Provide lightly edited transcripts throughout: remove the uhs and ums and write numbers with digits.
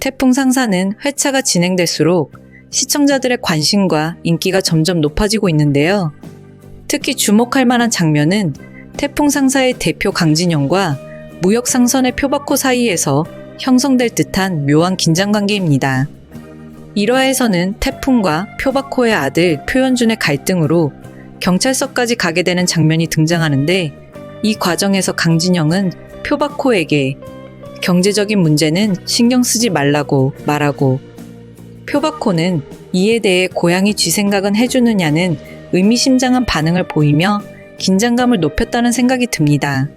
태풍 상사는 회차가 진행될수록 시청자들의 관심과 인기가 점점 높아지고 있는데요. 특히 주목할 만한 장면은 태풍 상사의 대표 강진영과 무역 상선의 표바코 사이에서 형성될 듯한 묘한 긴장관계입니다. 1화에서는 태풍과 표바코의 아들 표현준의 갈등으로 경찰서까지 가게 되는 장면이 등장하는데, 이 과정에서 강진영은 표바코에게 경제적인 문제는 신경 쓰지 말라고 말하고, 표바코는 이에 대해 고양이 쥐 생각은 해주느냐는 의미심장한 반응을 보이며 긴장감을 높였다는 생각이 듭니다.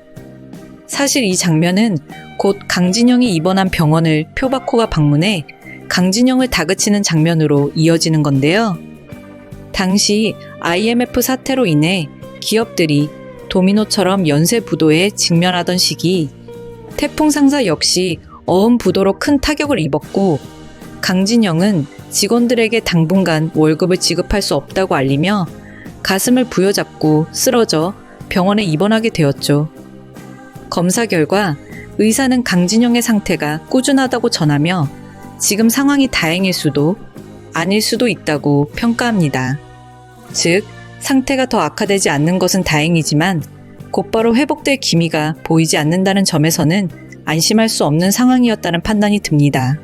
사실 이 장면은 곧 강진영이 입원한 병원을 표바코가 방문해 강진영을 다그치는 장면으로 이어지는 건데요. 당시 IMF 사태로 인해 기업들이 도미노처럼 연쇄 부도에 직면하던 시기, 태풍 상사 역시 어음 부도로 큰 타격을 입었고, 강진영은 직원들에게 당분간 월급을 지급할 수 없다고 알리며 가슴을 부여잡고 쓰러져 병원에 입원하게 되었죠. 검사 결과 의사는 강진영의 상태가 꾸준하다고 전하며 지금 상황이 다행일 수도 아닐 수도 있다고 평가합니다. 즉, 상태가 더 악화되지 않는 것은 다행이지만 곧바로 회복될 기미가 보이지 않는다는 점에서는 안심할 수 없는 상황이었다는 판단이 듭니다.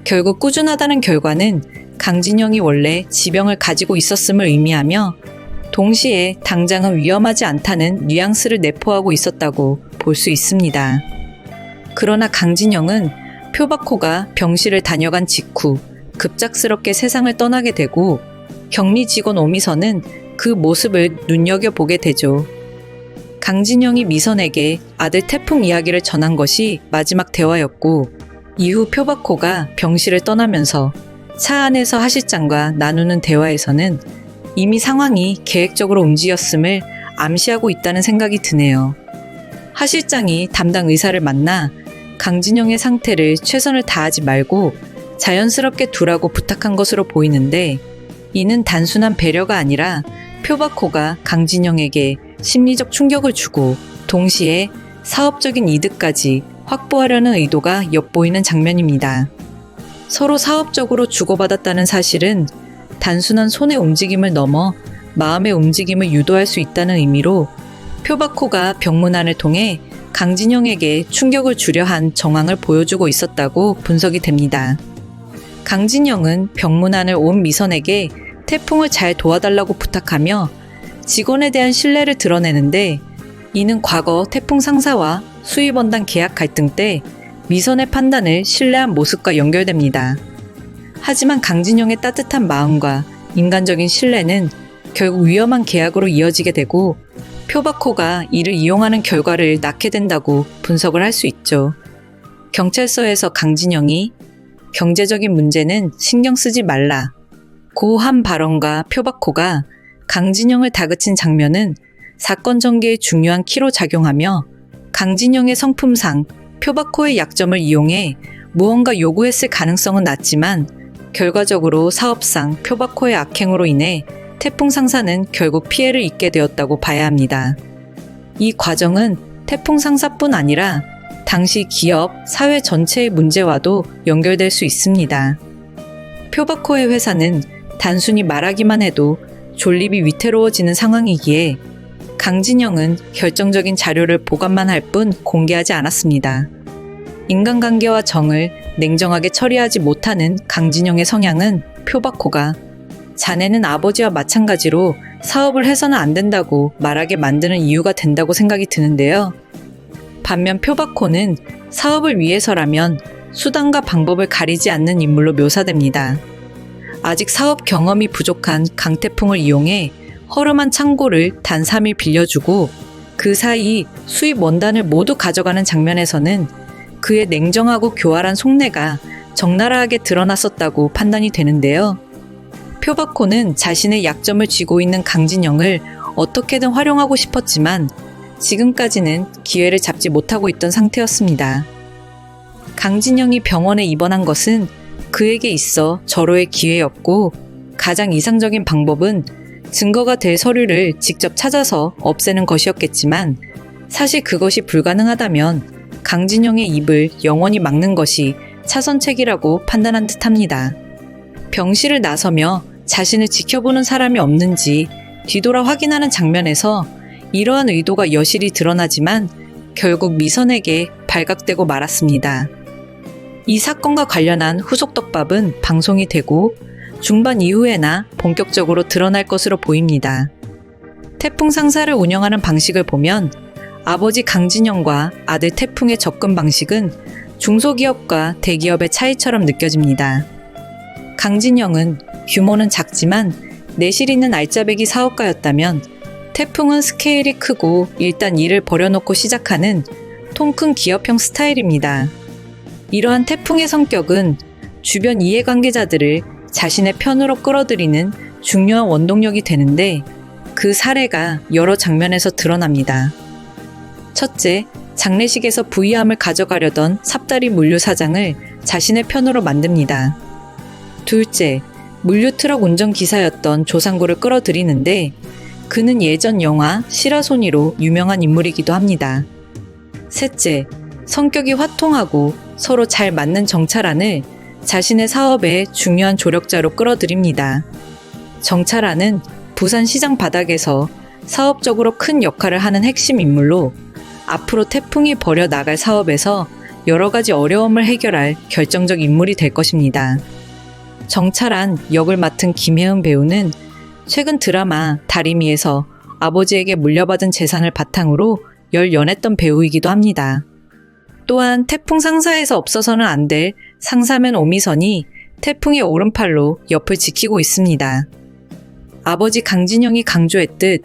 결국 꾸준하다는 결과는 강진영이 원래 지병을 가지고 있었음을 의미하며 동시에 당장은 위험하지 않다는 뉘앙스를 내포하고 있었다고 볼 수 있습니다. 그러나 강진영은 표바코가 병실을 다녀간 직후 급작스럽게 세상을 떠나게 되고, 격리 직원 오미선은 그 모습을 눈여겨보게 되죠. 강진영이 미선에게 아들 태풍 이야기를 전한 것이 마지막 대화였고, 이후 표바코가 병실을 떠나면서 차 안에서 하실장과 나누는 대화에서는 이미 상황이 계획적으로 움직였음을 암시하고 있다는 생각이 드네요. 하실장이 담당 의사를 만나 강진영의 상태를 최선을 다하지 말고 자연스럽게 두라고 부탁한 것으로 보이는데, 이는 단순한 배려가 아니라 표바코가 강진영에게 심리적 충격을 주고 동시에 사업적인 이득까지 확보하려는 의도가 엿보이는 장면입니다. 서로 사업적으로 주고받았다는 사실은 단순한 손의 움직임을 넘어 마음의 움직임을 유도할 수 있다는 의미로 표바코가 병문안을 통해 강진영에게 충격을 주려 한 정황을 보여주고 있었다고 분석이 됩니다. 강진영은 병문안을 온 미선에게 태풍을 잘 도와달라고 부탁하며 직원에 대한 신뢰를 드러내는데, 이는 과거 태풍 상사와 수입원단 계약 갈등 때 미선의 판단을 신뢰한 모습과 연결됩니다. 하지만 강진영의 따뜻한 마음과 인간적인 신뢰는 결국 위험한 계약으로 이어지게 되고, 표바코가 이를 이용하는 결과를 낳게 된다고 분석을 할 수 있죠. 경찰서에서 강진영이 경제적인 문제는 신경 쓰지 말라 고 한 발언과 표바코가 강진영을 다그친 장면은 사건 전개에 중요한 키로 작용하며, 강진영의 성품상 표바코의 약점을 이용해 무언가 요구했을 가능성은 낮지만 결과적으로 사업상 표바코의 악행으로 인해 태풍 상사는 결국 피해를 입게 되었다고 봐야 합니다. 이 과정은 태풍 상사뿐 아니라 당시 기업, 사회 전체의 문제와도 연결될 수 있습니다. 표바코의 회사는 단순히 말하기만 해도 존립이 위태로워지는 상황이기에 강진영은 결정적인 자료를 보관만 할 뿐 공개하지 않았습니다. 인간관계와 정을 냉정하게 처리하지 못하는 강진영의 성향은 표바코가 자네는 아버지와 마찬가지로 사업을 해서는 안 된다고 말하게 만드는 이유가 된다고 생각이 드는데요. 반면 표바코는 사업을 위해서라면 수단과 방법을 가리지 않는 인물로 묘사됩니다. 아직 사업 경험이 부족한 강태풍을 이용해 허름한 창고를 단 3일 빌려주고 그 사이 수입 원단을 모두 가져가는 장면에서는 그의 냉정하고 교활한 속내가 적나라하게 드러났었다고 판단이 되는데요. 표바코는 자신의 약점을 쥐고 있는 강진영을 어떻게든 활용하고 싶었지만 지금까지는 기회를 잡지 못하고 있던 상태였습니다. 강진영이 병원에 입원한 것은 그에게 있어 절호의 기회였고, 가장 이상적인 방법은 증거가 될 서류를 직접 찾아서 없애는 것이었겠지만, 사실 그것이 불가능하다면 강진영의 입을 영원히 막는 것이 차선책이라고 판단한 듯합니다. 병실을 나서며 자신을 지켜보는 사람이 없는지 뒤돌아 확인하는 장면에서 이러한 의도가 여실히 드러나지만 결국 미선에게 발각되고 말았습니다. 이 사건과 관련한 후속 떡밥은 방송이 되고 중반 이후에나 본격적으로 드러날 것으로 보입니다. 태풍 상사를 운영하는 방식을 보면 아버지 강진영과 아들 태풍의 접근 방식은 중소기업과 대기업의 차이처럼 느껴집니다. 강진영은 규모는 작지만 내실 있는 알짜배기 사업가였다면 태풍은 스케일이 크고 일단 일을 버려놓고 시작하는 통 큰 기업형 스타일입니다. 이러한 태풍의 성격은 주변 이해관계자들을 자신의 편으로 끌어들이는 중요한 원동력이 되는데 그 사례가 여러 장면에서 드러납니다. 첫째, 장례식에서 부의함을 가져가려던 삽다리 물류 사장을 자신의 편으로 만듭니다. 둘째, 물류 트럭 운전기사였던 조상구를 끌어들이는데 그는 예전 영화 시라소니로 유명한 인물이기도 합니다. 셋째, 성격이 화통하고 서로 잘 맞는 정찰안을 자신의 사업의 중요한 조력자로 끌어들입니다. 정찰안은 부산시장 바닥에서 사업적으로 큰 역할을 하는 핵심 인물로 앞으로 태풍이 벌여 나갈 사업에서 여러 가지 어려움을 해결할 결정적 인물이 될 것입니다. 정찰안 역을 맡은 김혜은 배우는 최근 드라마 다리미에서 아버지에게 물려받은 재산을 바탕으로 연했던 배우이기도 합니다. 또한 태풍 상사에서 없어서는 안 될 상사면 오미선이 태풍의 오른팔로 옆을 지키고 있습니다. 아버지 강진영이 강조했듯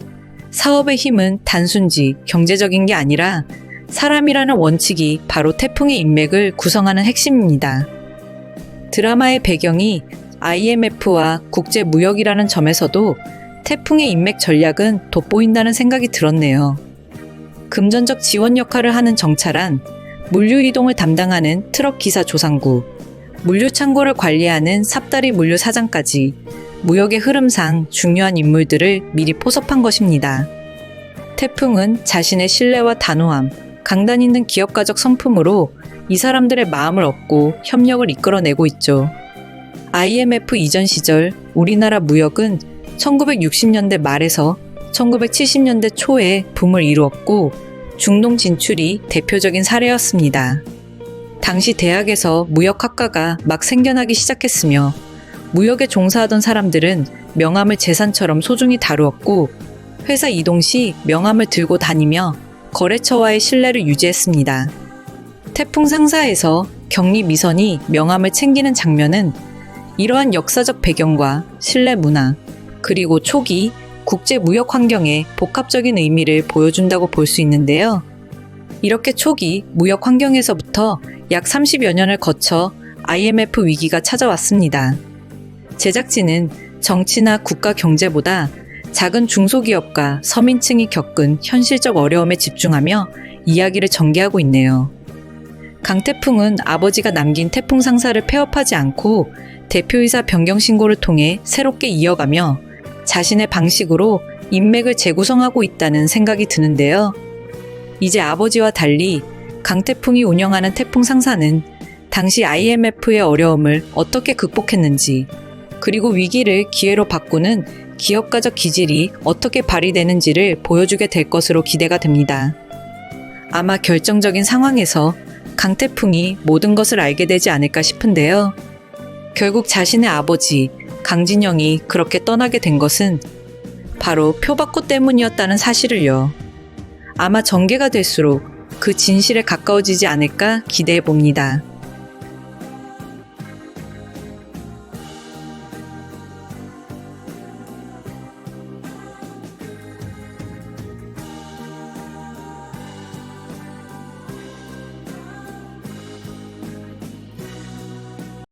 사업의 힘은 단순지 경제적인 게 아니라 사람이라는 원칙이 바로 태풍의 인맥을 구성하는 핵심입니다. 드라마의 배경이 IMF와 국제무역이라는 점에서도 태풍의 인맥 전략은 돋보인다는 생각이 들었네요. 금전적 지원 역할을 하는 정찰안, 물류 이동을 담당하는 트럭 기사 조상구, 물류 창고를 관리하는 삽다리 물류 사장까지 무역의 흐름상 중요한 인물들을 미리 포섭한 것입니다. 태풍은 자신의 신뢰와 단호함, 강단 있는 기업가적 성품으로 이 사람들의 마음을 얻고 협력을 이끌어내고 있죠. IMF 이전 시절 우리나라 무역은 1960년대 말에서 1970년대 초에 붐을 이루었고 중동 진출이 대표적인 사례였습니다. 당시 대학에서 무역학과가 막 생겨나기 시작했으며 무역에 종사하던 사람들은 명함을 재산처럼 소중히 다루었고 회사 이동 시 명함을 들고 다니며 거래처와의 신뢰를 유지했습니다. 태풍 상사에서 격리 미선이 명함을 챙기는 장면은 이러한 역사적 배경과 신뢰 문화, 그리고 초기 국제 무역 환경의 복합적인 의미를 보여준다고 볼 수 있는데요. 이렇게 초기 무역 환경에서부터 약 30여 년을 거쳐 IMF 위기가 찾아왔습니다. 제작진은 정치나 국가 경제보다 작은 중소기업과 서민층이 겪은 현실적 어려움에 집중하며 이야기를 전개하고 있네요. 강태풍은 아버지가 남긴 태풍 상사를 폐업하지 않고 대표이사 변경 신고를 통해 새롭게 이어가며 자신의 방식으로 인맥을 재구성하고 있다는 생각이 드는데요. 이제 아버지와 달리 강태풍이 운영하는 태풍 상사는 당시 IMF의 어려움을 어떻게 극복했는지, 그리고 위기를 기회로 바꾸는 기업가적 기질이 어떻게 발휘되는지를 보여주게 될 것으로 기대가 됩니다. 아마 결정적인 상황에서 강태풍이 모든 것을 알게 되지 않을까 싶은데요. 결국 자신의 아버지 강진영이 그렇게 떠나게 된 것은 바로 표바코 때문이었다는 사실을요. 아마 전개가 될수록 그 진실에 가까워지지 않을까 기대해 봅니다.